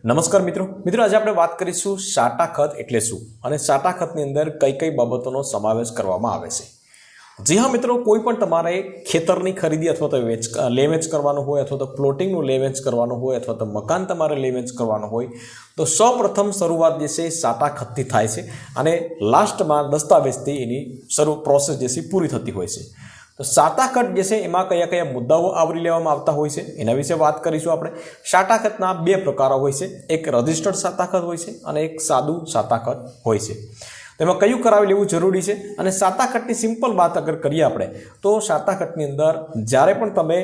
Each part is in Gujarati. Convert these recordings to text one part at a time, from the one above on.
નમસ્કાર મિત્રો મિત્રો આજે આપણે વાત કરીશું સાટા ખત એટલે શું અને સાટા ખતની અંદર કઈ કઈ બાબતોનો સમાવેશ કરવામાં આવે છે। જી હા મિત્રો, કોઈ પણ તમારે ખેતરની ખરીદી અથવા તો લે વેચ કરવાનું હોય અથવા તો પ્લોટિંગનું લે વેચ કરવાનું હોય અથવા તો મકાન તમારે લે વેચ કરવાનું હોય તો સૌપ્રથમ શરૂઆત જે છે સાટા ખતથી થાય છે અને લાસ્ટમાં દસ્તાવેજથી એની પ્રોસેસ જે છે પૂરી થતી હોય છે। તો સાટા ખત જે છે એમાં કયા કયા મુદ્દાઓ આવરી લેવામાં આવતા હોય છે એના વિશે વાત કરીશું આપણે। સાટા ખતના બે પ્રકારો હોય છે, એક રજિસ્ટર્ડ સાટા ખત હોય છે અને એક સાદું સાટા ખત હોય છે। તેમાં કયું કરાવી લેવું જરૂરી છે અને સાટા ખતની સિમ્પલ વાત અગર કરીએ આપણે તો સાટા ખતની અંદર જ્યારે પણ તમે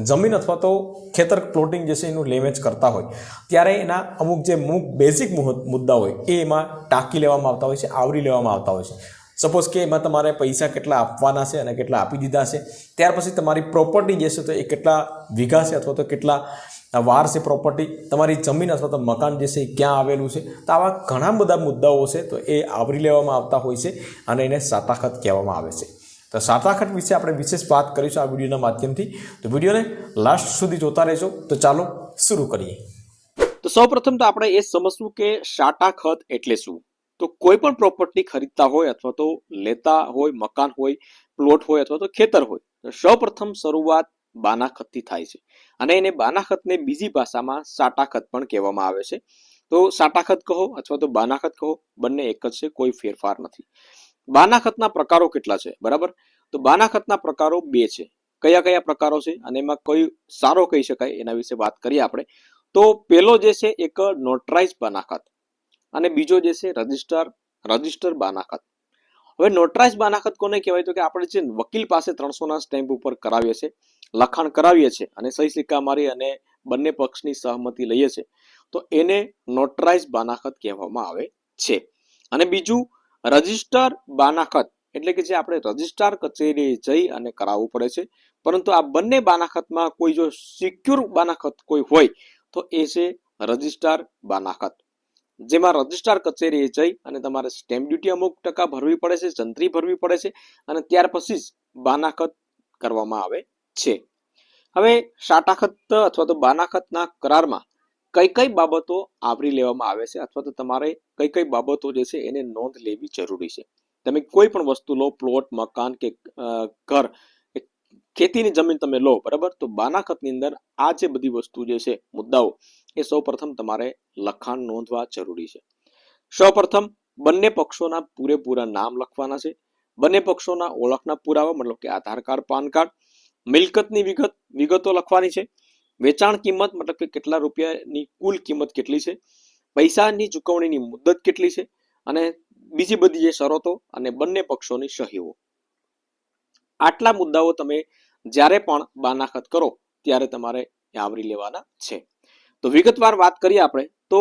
જમીન અથવા તો ખેતર પ્લોટિંગ જે છે એનું લે વેચ કરતા હોય ત્યારે એના અમુક જે બેઝિક મુદ્દા હોય એ એમાં ટાંકી લેવામાં આવતા હોય છે, આવરી લેવામાં આવતા હોય છે। સપોઝ કે એમાં તમારે પૈસા કેટલા આપવાના છે અને કેટલા આપી દીધા છે, ત્યાર પછી તમારી પ્રોપર્ટી જે છે તો એ કેટલા વીઘા છે અથવા તો કેટલા વાર છે પ્રોપર્ટી, તમારી જમીન અથવા તો મકાન જે છે એ ક્યાં આવેલું છે, તો આવા ઘણા બધા મુદ્દાઓ છે તો એ આવરી લેવામાં આવતા હોય છે અને એને સાટા ખત કહેવામાં આવે છે। તો સાટા ખત વિશે આપણે વિશેષ વાત કરીશું આ વિડીયોના માધ્યમથી, તો વિડીયોને લાસ્ટ સુધી જોતા રહેજો। તો ચાલો શરૂ કરીએ। તો સૌપ્રથમ તો આપણે એ સમજવું કે સાટા ખત એટલે શું। તો કોઈ પણ પ્રોપર્ટી ખરીદતા હોય અથવા તો લેતા હોય, મકાન હોય, પ્લોટ હોય અથવા તો ખેતર હોય, તો સૌપ્રથમ શરૂઆત બાના ખતથી થાય છે અને એને બાના ખતને બીજી ભાષામાં સાટા ખત પણ કહેવામાં આવે છે। તો સાટા ખત કહો અથવા તો બાના ખત કહો, બંને એક જ છે, કોઈ ફેરફાર નથી। બાના ખતના પ્રકારો કેટલા છે, બરાબર? તો બાના ખતના પ્રકારો બે છે। કયા કયા પ્રકારો છે અને એમાં કઈ સારો કહી શકાય એના વિશે વાત કરીએ આપણે। તો પેલો જે છે એક નોટરાઇઝ બાના ખત અને બીજો જે છે રજિસ્ટર બાના ખત। હવે નોટરાઇઝ બાના ખત કોને કહેવાય? તો કે આપણે જે વકીલ પાસે 300ના સ્ટેમ્પ ઉપર કરાવીએ છીએ, લખાણ કરાવીએ છીએ અને સહી સિક્કા મારી અને બંને પક્ષની સહમતિ લઈએ છીએ, તો એને નોટરાઇઝ બાના ખત કહેવામાં આવે છે। અને બીજું રજિસ્ટર બાના ખત એટલે કે જે આપણે રજિસ્ટ્રાર કચેરીએ જઈ અને કરાવવું પડે છે, પરંતુ આ બંને બાના ખતમાં કોઈ જો સિક્યોર બાના ખત કોઈ હોય તો એ છે રજિસ્ટ્રાર બાના ખત, જેમાં રજિસ્ટ્રાર કચેરીએ જઈ અને તમારે સ્ટેમ્પ ડ્યુટી અમુક ટકા ભરવી પડે છે, જંત્રી ભરવી પડે છે અને ત્યાર પછી જ બાના ખત કરવામાં આવે છે। હવે સાટા ખત અથવા તો બાના ખતના કરારમાં કઈ કઈ બાબતો આવરી લેવામાં આવે છે અથવા તો તમારે કઈ કઈ બાબતો જે છે એને નોંધ લેવી જરૂરી છે। તમે કોઈ પણ વસ્તુ લો, પ્લોટ, મકાન કે ઘર, ખેતીની જમીન તમે લો, બરાબર? તો બાના ખતની અંદર આ જે બધી વસ્તુ જે છે, મુદ્દાઓ, એ સૌપ્રથમ તમારે લખાણ નોંધવા જરૂરી છે। સૌપ્રથમ બંને પક્ષોના પૂરેપૂરા નામ લખવાના છે, બંને પક્ષોના ઓળખના પુરાવા મતલબ કે આધાર કાર્ડ, પાન કાર્ડ, મિલકતની વિગતો લખવાની છે, વેચાણ કિંમત મતલબ કે કેટલા રૂપિયાની કુલ કિંમત કેટલી છે, પૈસાની ચૂકવણીની મુદત કેટલી છે અને બીજી બધી જે શરતો અને બંને પક્ષોની સહીઓ। આટલા મુદ્દાઓ તમે જ્યારે પણ બાના ખત કરો ત્યારે તમારે આવરી લેવાના છે। તો વિગતવાર વાત કરીએ આપણે તો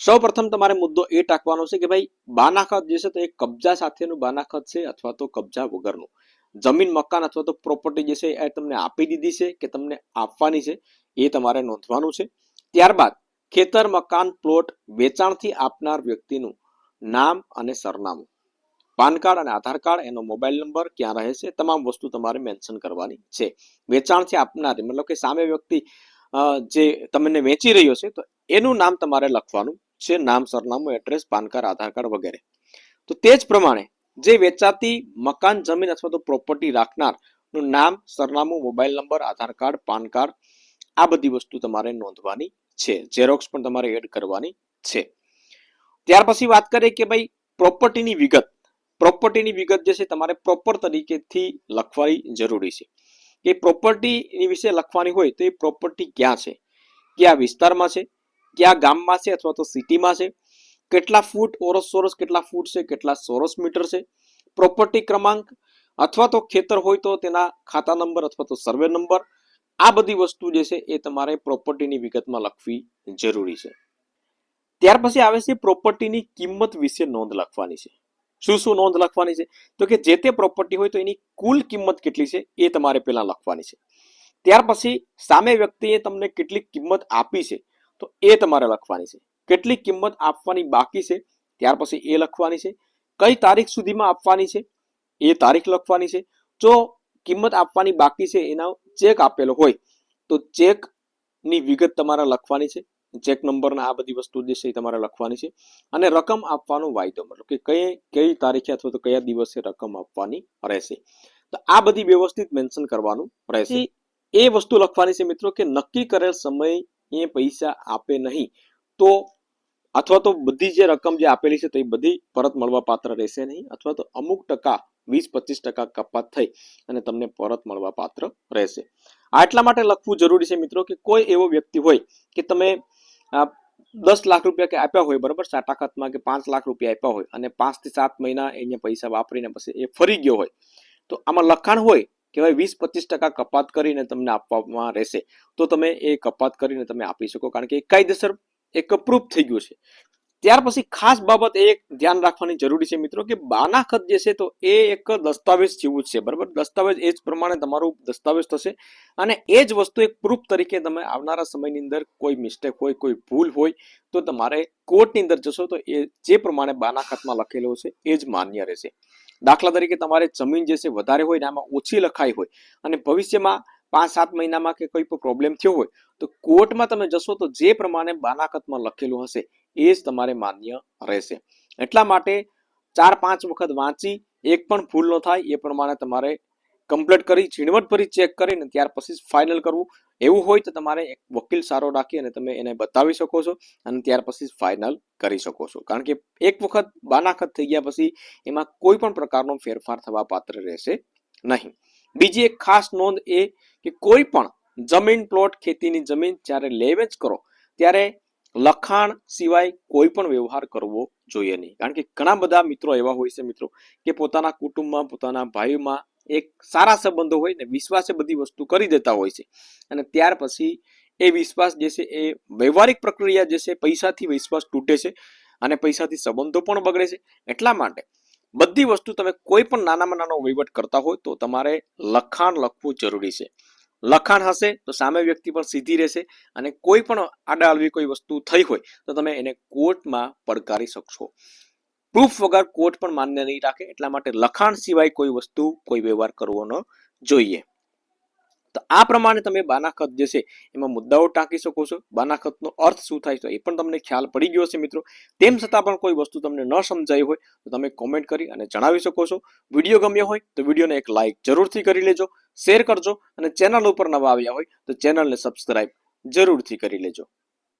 સૌપ્રથમ તમારે મુદ્દો એ ટાંકવાનો છે કે ભાઈ બાના ખત જે છે તો એ કબજા સાથેનું બાના ખત છે અથવા તો કબજા વગરનું। જમીન, મકાન અથવા તો પ્રોપર્ટી જે છે એ તમને આપી દીધી છે કે તમને આપવાની છે એ તમારે નોંધવાનું છે। ત્યારબાદ ખેતર, મકાન, પ્લોટ વેચાણથી આપનાર વ્યક્તિનું નામ અને સરનામું, પાન કાર્ડ અને આધાર કાર્ડ, એનો મોબાઈલ નંબર, ક્યાં રહે છે, તમામ વસ્તુ તમારે મેન્શન કરવાની છે। વેચાણથી આપનાર મતલબ કે સામે વ્યક્તિ જે તમને વેચી રહ્યો છે તો એનું નામ તમારે લખવાનું છે, નામ, સરનામું, એડ્રેસ, પાન કાર્ડ, આધાર કાર્ડ વગેરે। તો તે જ પ્રમાણે જે વેચાતી મકાન, જમીન અથવા તો પ્રોપર્ટી રાખનારનું નામ, સરનામું, મોબાઈલ નંબર, આધાર કાર્ડ, પાન કાર્ડ, આ બધી વસ્તુ તમારે નોંધવાની છે, ઝેરોક્સ પણ તમારે એડ કરવાની છે। ત્યાર પછી વાત કરીએ કે ભાઈ પ્રોપર્ટીની વિગત જે છે તમારે પ્રોપર તરીકેથી લખવાની જરૂરી છે। કે પ્રોપર્ટીની વિશે લખવાની હોય તો એ પ્રોપર્ટી ક્યાં છે, કયા વિસ્તારમાં છે, કયા ગામમાં છે અથવા તો સિટીમાં છે, કેટલા ફૂટ ચોરસ કેટલા ફૂટ છે, કેટલા ચોરસ મીટર છે, પ્રોપર્ટી ક્રમાંક અથવા તો ખેતર હોય તો તેના ખાતા નંબર અથવા તો સર્વે નંબર, આ બધી વસ્તુ જે છે એ તમારે પ્રોપર્ટીની વિગતમાં લખવી જરૂરી છે। ત્યાર પછી આવે છે પ્રોપર્ટીની કિંમત વિશે નોંધ લખવાની છે। શું નોંધ લખવાની છે? તો કે જે તે પ્રોપર્ટી હોય તો એની કુલ કિંમત કેટલી છે એ તમારે પહેલા લખવાની છે। ત્યાર પછી સામે વ્યક્તિએ તમને કેટલી કિંમત આપી છે તો એ તમારે લખવાની છે। કેટલી કિંમત આપવાની બાકી છે ત્યાર પછી એ લખવાની છે। કઈ તારીખ સુધીમાં આપવાની છે એ તારીખ લખવાની છે। જો કિંમત આપવાની બાકી છે એના ચેક આપેલો હોય તો ચેકની વિગત તમારે લખવાની છે। ચેક નંબર ને આ બધી વસ્તુ જે છે એ તમારે લખવાની છે. અને રકમ આપવાનો વાયદો, મતલબ કે કઈ તારીખે અથવા તો કયા દિવસે રકમ આપવાની રહેશે. તો આ બધી વ્યવસ્થિત મેન્શન કરવાનું રહેશે. એ વસ્તુ લખવાની છે મિત્રો કે નક્કી કરેલ સમય એ પૈસા આપે નહીં તો, અથવા તો બધી જે રકમ જે આપેલી છે તો એ બધી પરત મળવા પાત્ર રહેશે નહીં, અથવા તો અમુક ટકા 20-25% કપાત થઈ અને તમને પરત મળવા પાત્ર રહેશે. આટલા માટે લખવું જરૂરી છે મિત્રો કે કોઈ એવો વ્યક્તિ હોય કે તમે 10 લાખ રૂપિયા કે આપ્યા હોય, બરાબર, સાટા ખાતમાં, કે 5 લાખ રૂપિયા આપ્યા હોય અને 5 થી 7 મહિના એને પૈસા વાપરીને પછી એ ફરી ગયો હોય, તો આમાં લખાણ હોય કે ભાઈ 20-25% કપાત કરીને તમને આપવામાં રહેશે, તો તમે એ કપાત કરીને તમે આપી શકો, કારણ કે એ કાયદેસર એક પ્રૂફ થઈ ગયું છે. ત્યાર પછી ખાસ બાબત એ ધ્યાન રાખવાની જરૂરી છે મિત્રો કે બાનાખત જે છે તો એ એક દસ્તાવેજ જેવું જ છે, બરાબર. દસ્તાવેજ એ જ પ્રમાણે તમારું દસ્તાવેજ થશે અને એ જ વસ્તુ એક પ્રૂફ તરીકે તમે આવનારા સમયની અંદર કોઈ મિસ્ટેક હોય, કોઈ ભૂલ હોય તો તમારે કોર્ટની અંદર જશો તો એ જે પ્રમાણે બાનાખતમાં લખેલો છે એ જ માન્ય રહેશે. દાખલા તરીકે તમારે જમીન જે છે વધારે હોય ને આમાં ઓછી લખાઈ હોય અને ભવિષ્યમાં 5-7 મહિનામાં કે કોઈ પણ પ્રોબ્લેમ થયો હોય તો કોર્ટમાં તમે જશો તો જે પ્રમાણે બાનાખતમાં લખેલું હશે એ જ તમારે માન્ય રહેશે. એટલા માટે 4-5 વખત વાંચી એક પણ ભૂલ ન થાય એ પ્રમાણે તમારે કમ્પ્લીટ કરી ઝીણવટભરી ચેક કરીને ત્યાર પછી ફાઇનલ કરવું. એવું હોય તો તમારે એક વકીલ સારો રાખી અને તમે એને બતાવી શકો છો અને ત્યાર પછી ફાઇનલ કરી શકો છો, કારણ કે એક વખત બાનાખત થઈ ગયા પછી એમાં કોઈ પણ પ્રકારનો ફેરફાર થવા પાત્ર રહેશે નહીં. બીજી એક ખાસ નોંધ એ કે કોઈ પણ જમીન, પ્લોટ, ખેતીની જમીન જ્યારે લે વેચ કરો ત્યારે લખાણ સિવાય કોઈ પણ વ્યવહાર કરવો જોઈએ નહીં, કારણ કે ઘણા બધા મિત્રો એવા હોય છે મિત્રો કે પોતાના કુટુંબમાં, પોતાના ભાઈમાં એક સારા સંબંધો હોય ને વિશ્વાસે બધી વસ્તુ કરી દેતા હોય છે અને ત્યાર પછી એ વિશ્વાસ જે છે એ વ્યવહારિક પ્રક્રિયા જે છે પૈસાથી વિશ્વાસ તૂટે છે અને પૈસાથી સંબંધો પણ બગડે છે. એટલા માટે બધી વસ્તુ તમે કોઈ પણ નાનામાં નાનો વહીવટ કરતા હોય તો તમારે લખાણ લખવું જરૂરી છે. લખાણ હશે તો સામે વ્યક્તિ પણ સીધી રહેશે અને કોઈ પણ આડાઅળવી કોઈ વસ્તુ થઈ હોય તો તમે એને કોર્ટમાં પડકારી શકશો. પ્રૂફ વગર કોર્ટ પણ માન્ય નહીં રાખે, એટલા માટે લખાણ સિવાય કોઈ વસ્તુ, કોઈ વ્યવહાર કરવો ન જોઈએ. તો આ પ્રમાણે તમે બાનાખત જે છે એમાં મુદ્દાઓ ટાંકી શકો છો. બાનાખતનો અર્થ શું થાય તો એ પણ તમને ખ્યાલ પડી ગયો હશે મિત્રો. તેમ છતાં પણ કોઈ વસ્તુ તમને ન સમજાઈ હોય તો તમે કોમેન્ટ કરી અને જણાવી શકો છો. વિડીયો ગમ્યો હોય તો વિડીયોને એક લાઇક જરૂરથી કરી લેજો, શેર કરજો અને ચેનલ ઉપર નવા આવ્યા હોય તો ચેનલને સબસ્ક્રાઇબ જરૂરથી કરી લેજો.